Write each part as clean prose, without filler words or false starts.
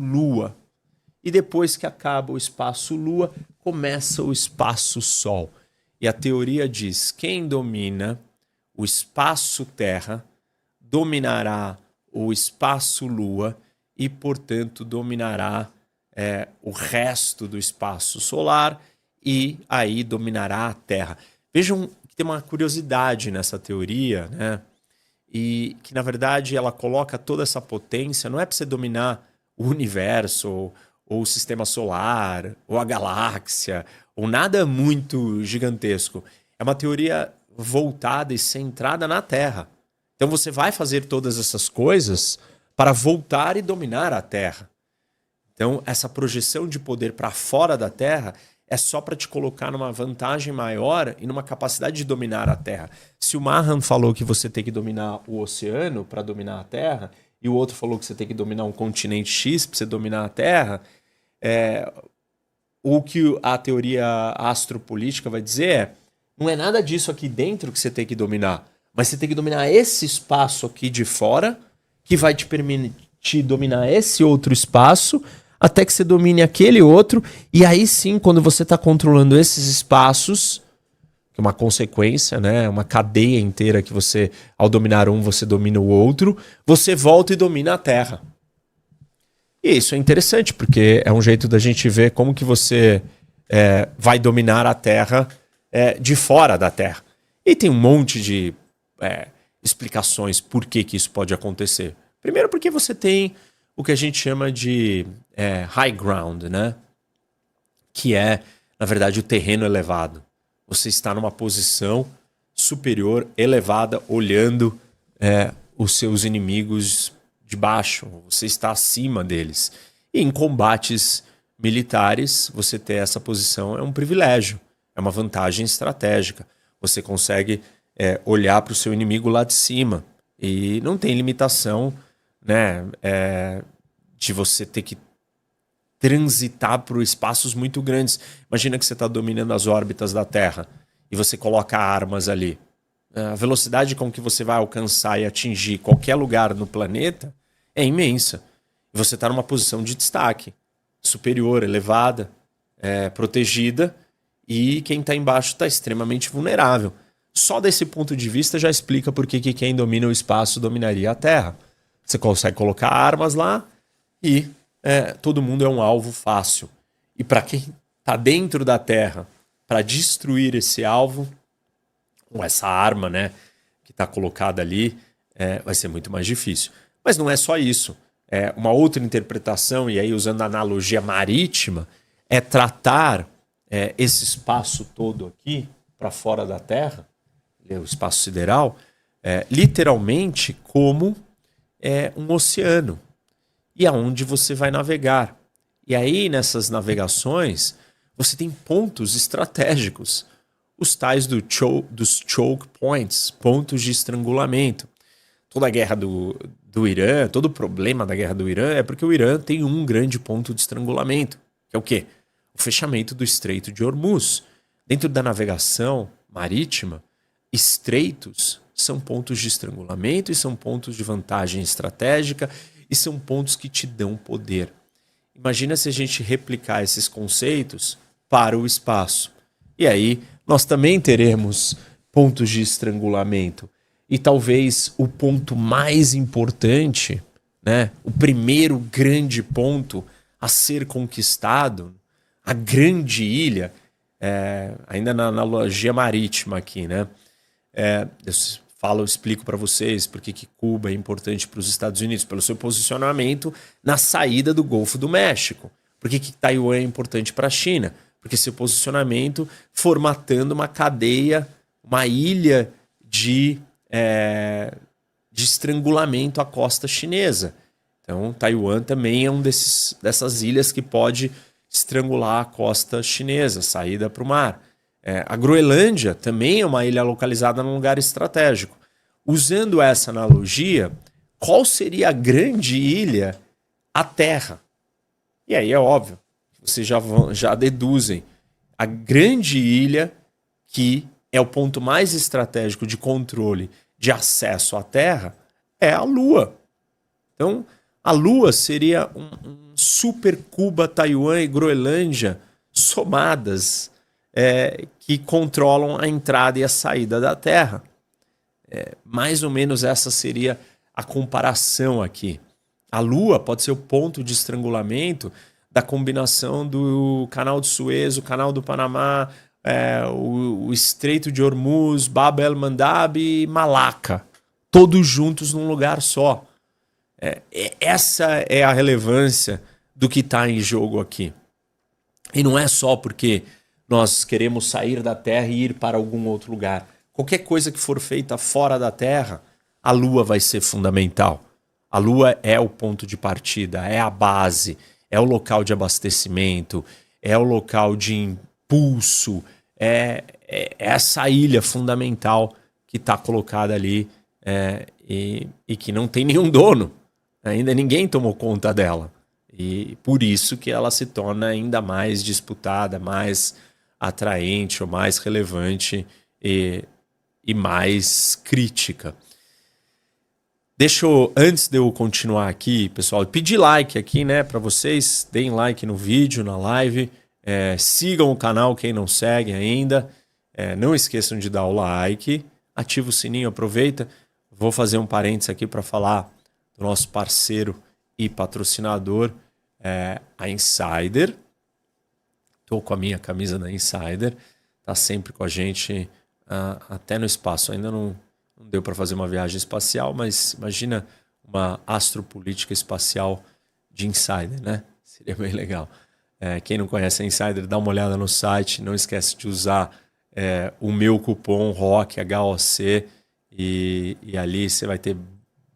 Lua. E depois que acaba o espaço Lua, começa o espaço Sol. E a teoria diz: quem domina o espaço Terra dominará o espaço Lua e, portanto, dominará o resto do espaço solar e aí dominará a Terra. Vejam que tem uma curiosidade nessa teoria, né? E que, na verdade, ela coloca toda essa potência, não é para você dominar o universo, ou o sistema solar, ou a galáxia, ou nada muito gigantesco. É uma teoria voltada e centrada na Terra. Então você vai fazer todas essas coisas para voltar e dominar a Terra. Então, essa projeção de poder para fora da Terra é só para te colocar numa vantagem maior e numa capacidade de dominar a Terra. Se o Mahan falou que você tem que dominar o oceano para dominar a Terra, e o outro falou que você tem que dominar um continente X para você dominar a Terra, o que a teoria astropolítica vai dizer não é nada disso aqui dentro que você tem que dominar, mas você tem que dominar esse espaço aqui de fora, que vai te permitir dominar esse outro espaço, até que você domine aquele outro, e aí sim, quando você está controlando esses espaços, que é uma consequência, né? Uma cadeia inteira que você, ao dominar um, você domina o outro, você volta e domina a Terra. E isso é interessante, porque é um jeito da gente ver como que você vai dominar a Terra de fora da Terra. E tem um monte de explicações por que isso pode acontecer. Primeiro porque você tem o que a gente chama de high ground, né? Que é, na verdade, o terreno elevado. Você está numa posição superior, elevada, olhando os seus inimigos de baixo. Você está acima deles. E em combates militares, você ter essa posição é um privilégio, é uma vantagem estratégica. Você consegue olhar para o seu inimigo lá de cima e não tem limitação, né, de você ter que transitar por espaços muito grandes. Imagina que você está dominando as órbitas da Terra e você coloca armas ali. A velocidade com que você vai alcançar e atingir qualquer lugar no planeta é imensa. E você está numa posição de destaque, superior, elevada, protegida, e quem está embaixo está extremamente vulnerável. Só desse ponto de vista já explica por que quem domina o espaço dominaria a Terra. Você consegue colocar armas lá e todo mundo é um alvo fácil. E para quem está dentro da Terra, para destruir esse alvo, com essa arma, né, que está colocada ali, vai ser muito mais difícil. Mas não é só isso. Uma outra interpretação, e aí usando a analogia marítima, é tratar esse espaço todo aqui, para fora da Terra, o espaço sideral, literalmente como um oceano. E aonde você vai navegar. E aí, nessas navegações, você tem pontos estratégicos. Os tais dos choke points, pontos de estrangulamento. Toda a guerra do Irã, todo o problema da guerra do Irã é porque o Irã tem um grande ponto de estrangulamento. Que é o quê? O fechamento do Estreito de Hormuz. Dentro da navegação marítima, estreitos são pontos de estrangulamento e são pontos de vantagem estratégica e são pontos que te dão poder. Imagina se a gente replicar esses conceitos para o espaço. E aí nós também teremos pontos de estrangulamento. E talvez o ponto mais importante, né, o primeiro grande ponto a ser conquistado, a grande ilha, ainda na analogia marítima aqui, né? Eu explico para vocês por que Cuba é importante para os Estados Unidos, pelo seu posicionamento na saída do Golfo do México. Por que Taiwan é importante para a China? Porque seu posicionamento formatando uma cadeia, uma ilha de estrangulamento à costa chinesa. Então, Taiwan também é dessas ilhas que pode estrangular a costa chinesa, saída para o mar. A Groenlândia também é uma ilha localizada num lugar estratégico. Usando essa analogia, qual seria a grande ilha? A Terra. E aí é óbvio, vocês já deduzem. A grande ilha, que é o ponto mais estratégico de controle de acesso à Terra, é a Lua. Então, A Lua seria um super Cuba, Taiwan e Groenlândia somadas, que controlam a entrada e a saída da Terra. Mais ou menos essa seria a comparação aqui. A Lua pode ser o ponto de estrangulamento da combinação do Canal de Suez, o Canal do Panamá, o Estreito de Hormuz, Bab el-Mandab e Malaca, todos juntos num lugar só. Essa é a relevância do que está em jogo aqui. E não é só porque nós queremos sair da Terra e ir para algum outro lugar. Qualquer coisa que for feita fora da Terra, a Lua vai ser fundamental. A Lua é o ponto de partida, é a base, é o local de abastecimento, é o local de impulso, é essa ilha fundamental que está colocada ali e que não tem nenhum dono. Ainda ninguém tomou conta dela. E por isso que ela se torna ainda mais disputada, mais atraente ou mais relevante e mais crítica. Antes de eu continuar aqui, pessoal, pedir like aqui, né, para vocês. Deem like no vídeo, na live. Sigam o canal, quem não segue ainda. Não esqueçam de dar o like. Ativa o sininho, aproveita. Vou fazer um parênteses aqui para falar do nosso parceiro e patrocinador, a Insider. Estou com a minha camisa da Insider. Está sempre com a gente, até no espaço. Ainda não deu para fazer uma viagem espacial, mas imagina uma astropolítica espacial de Insider, né? Seria bem legal. Quem não conhece a Insider, dá uma olhada no site. Não esquece de usar o meu cupom ROC, HOC, e ali você vai ter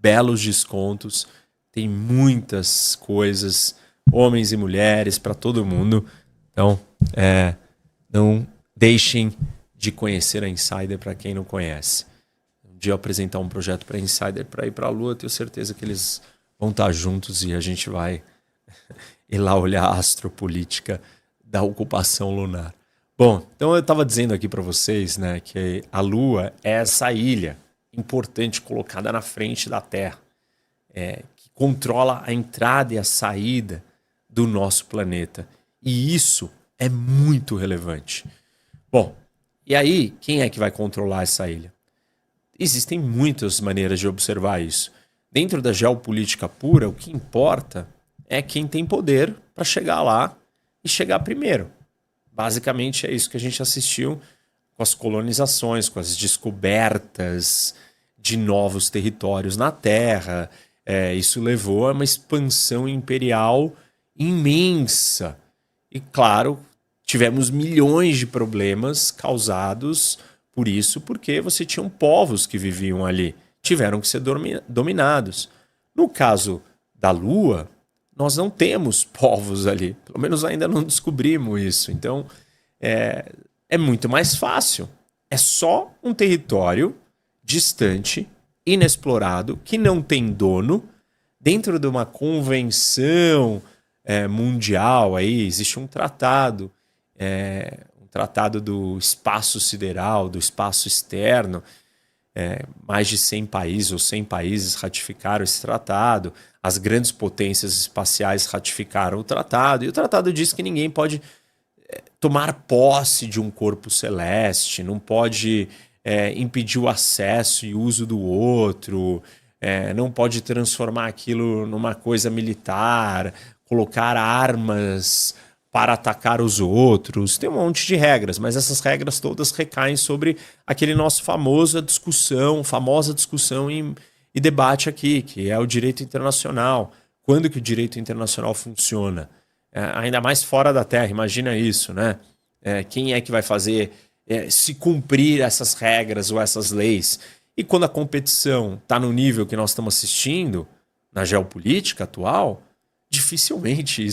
belos descontos. Tem muitas coisas, homens e mulheres, para todo mundo. Então, não deixem de conhecer a Insider para quem não conhece. Um dia eu apresentar um projeto para a Insider para ir para a Lua, tenho certeza que eles vão estar juntos e a gente vai ir lá olhar a astropolítica da ocupação lunar. Bom, então eu estava dizendo aqui para vocês, né, que a Lua é essa ilha importante colocada na frente da Terra, que controla a entrada e a saída do nosso planeta. E isso é muito relevante. Bom, e aí, quem é que vai controlar essa ilha? Existem muitas maneiras de observar isso. Dentro da geopolítica pura, o que importa é quem tem poder para chegar lá e chegar primeiro. Basicamente é isso que a gente assistiu com as colonizações, com as descobertas de novos territórios na Terra. Isso levou a uma expansão imperial imensa. E, claro, tivemos milhões de problemas causados por isso, porque você tinha povos que viviam ali. Tiveram que ser dominados. No caso da Lua, nós não temos povos ali. Pelo menos ainda não descobrimos isso. Então, é muito mais fácil. É só um território distante, inexplorado, que não tem dono. Dentro de uma convenção mundial, aí existe um tratado, um tratado do espaço sideral, do espaço externo. Mais de 100 países ou 100 países ratificaram esse tratado. As grandes potências espaciais ratificaram o tratado. E o tratado diz que ninguém pode tomar posse de um corpo celeste, não pode impedir o acesso e uso do outro, não pode transformar aquilo numa coisa militar, colocar armas para atacar os outros. Tem um monte de regras, mas essas regras todas recaem sobre aquele nosso famosa discussão e debate aqui, que é o direito internacional. Quando que o direito internacional funciona? Ainda mais fora da Terra, imagina isso, né? Quem é que vai fazer se cumprir essas regras ou essas leis? E quando a competição está no nível que nós estamos assistindo, na geopolítica atual, dificilmente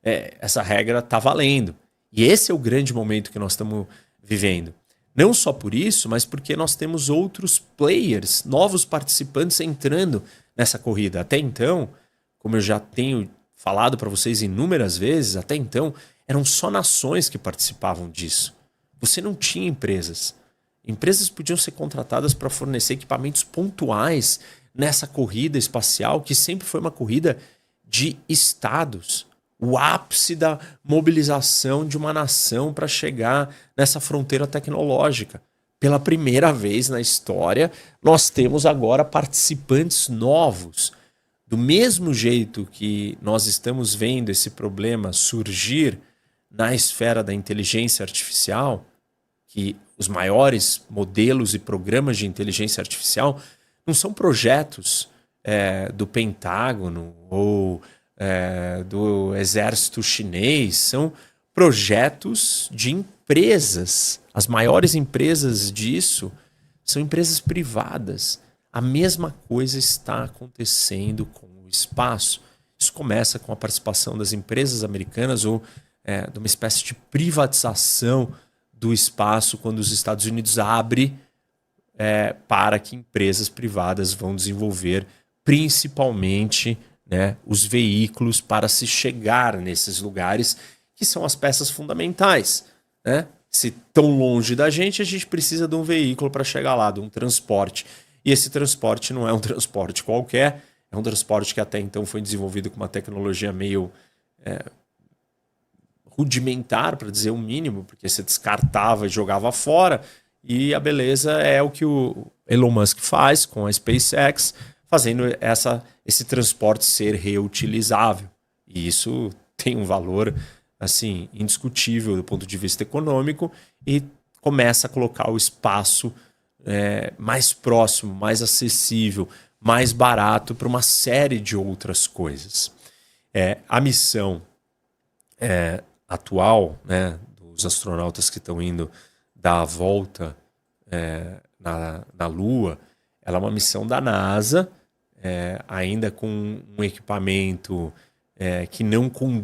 essa regra está valendo. E esse é o grande momento que nós estamos vivendo. Não só por isso, mas porque nós temos outros players, novos participantes entrando nessa corrida. Até então, como eu já tenho falado para vocês inúmeras vezes, até então eram só nações que participavam disso. Você não tinha empresas. Empresas podiam ser contratadas para fornecer equipamentos pontuais nessa corrida espacial, que sempre foi uma corrida de estados. O ápice da mobilização de uma nação para chegar nessa fronteira tecnológica. Pela primeira vez na história, nós temos agora participantes novos. Do mesmo jeito que nós estamos vendo esse problema surgir na esfera da inteligência artificial, que os maiores modelos e programas de inteligência artificial não são projetos do Pentágono ou do exército chinês, são projetos de empresas. As maiores empresas disso são empresas privadas. A mesma coisa está acontecendo com o espaço. Isso começa com a participação das empresas americanas ou de uma espécie de privatização do espaço quando os Estados Unidos abrem para que empresas privadas vão desenvolver principalmente os veículos para se chegar nesses lugares que são as peças fundamentais. Se tão longe da gente, a gente precisa de um veículo para chegar lá, de um transporte. E esse transporte não é um transporte qualquer, é um transporte que até então foi desenvolvido com uma tecnologia meio rudimentar, para dizer o mínimo, porque você descartava e jogava fora. E a beleza é o que o Elon Musk faz com a SpaceX, fazendo esse transporte ser reutilizável. E isso tem um valor assim indiscutível do ponto de vista econômico e começa a colocar o espaço mais próximo, mais acessível, mais barato para uma série de outras coisas. A missão atual dos astronautas que estão indo dar a volta na Lua, ela é uma missão da NASA, ainda com um equipamento que não condiz